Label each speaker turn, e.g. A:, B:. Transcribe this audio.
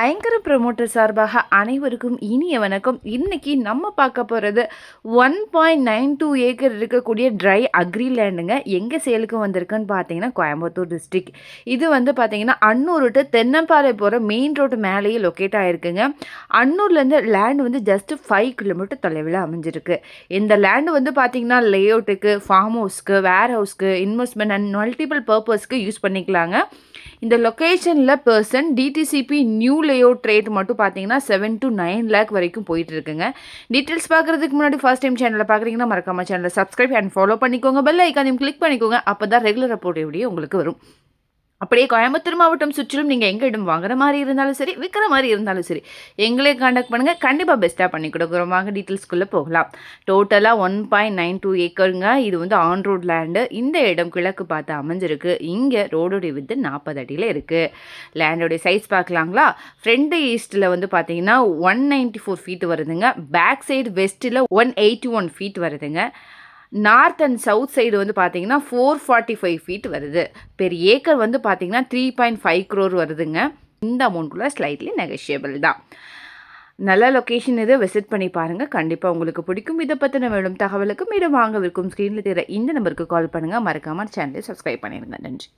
A: ஐங்கர promoter சார்பாக அனைவருக்கும் இனிய வணக்கம். இன்னைக்கு நம்ம பார்க்க போகிறது 1.92 ஏக்கர் இருக்கக்கூடிய ட்ரை அக்ரி லேண்டுங்க. எங்கே சேலுக்கு வந்திருக்குன்னு பார்த்தீங்கன்னா கோயம்புத்தூர் டிஸ்ட்ரிக். இது பார்த்தீங்கன்னா அன்னூர் டு தென்னம்பாறை போகிற மெயின் ரோடு மேலேயே லொக்கேட் ஆகிருக்குங்க. அன்னூர்லேருந்து லேண்டு ஜஸ்ட் 5 கிலோமீட்டர் தொலைவில் அமைஞ்சிருக்கு. இந்த லேண்டு பார்த்தீங்கன்னா லேஅவுட்டுக்கு, ஃபார்ம் ஹவுஸ்க்கு, வேர் ஹவுஸ்க்கு, இன்வெஸ்ட்மெண்ட் அண்ட் மல்டிபிள் பர்பஸ்க்கு யூஸ் பண்ணிக்கலாங்க. இந்த லொக்கேஷனில் பர்சன் டிடிசிபி நியூ லேஅவுட் ரேட் மட்டும் பார்த்தீங்கன்னா 7 to 9 lakh வரைக்கும் போயிட்டு இருக்குங்க. டீட்டெயில்ஸ் பார்க்குறதுக்கு முன்னாடி ஃபர்ஸ்ட் டைம் சேனலில் பார்க்குறீங்கன்னா மறக்காம சேனலை சப்ஸ்கிரைப் அண்ட் ஃபாலோ பண்ணிக்கோங்க. பெல் ஐக்கானையும் கிளிக் பண்ணிக்கோங்க. அப்போ தான் ரெகுலர் ரிப்போர்ட் வீடியோ உங்களுக்கு வரும். அப்படியே கோயம்புத்தூர் மாவட்டம் சுற்றிலும் நீங்கள் எங்கே இடம் வாங்குற மாதிரி இருந்தாலும் சரி, விற்கிற மாதிரி இருந்தாலும் சரி, எங்களே காண்டாக்ட் பண்ணுங்கள். கண்டிப்பாக பெஸ்ட்டாக பண்ணி கொடுக்குறோம். வாங்க டீட்டெயில்ஸ்குள்ளே போகலாம். டோட்டலாக 1.92 ஏக்கருங்க. இது ஆன் ரோட் லேண்டு. இந்த இடம் கிழக்கு பார்த்து அமைஞ்சிருக்கு. இங்கே ரோடோடைய வித்து 40 அடியில் இருக்குது. லேண்டோடைய சைஸ் பார்க்கலாங்களா? ஃப்ரண்ட் ஈஸ்ட்டில் பார்த்தீங்கன்னா 194 ஃபீட் வருதுங்க. பேக் சைடு வெஸ்ட்டில் 181 ஃபீட் வருதுங்க. நார்த் அண்ட் சவுத் சைடு பார்த்தீங்கன்னா 445 ஃபீட் வருது. பெர் ஏக்கர் பார்த்தீங்கன்னா 3.5 crore வருதுங்க. இந்த அமௌண்ட்குள்ளே ஸ்லைட்லி நெகோஷியபிள் தான். நல்ல லொக்கேஷன் இது. விசிட் பண்ணி பாருங்கள். கண்டிப்பாக உங்களுக்கு பிடிக்கும். இதை பற்றின மேலும் தகவலுக்கு மீண்டும் வாங்க விற்கும் ஸ்க்ரீனில் தெரிகிற இந்த நம்பருக்கு கால் பண்ணுங்கள். மறக்காமல் சேனலை சப்ஸ்கிரைப் பண்ணிடுங்க. நன்றி.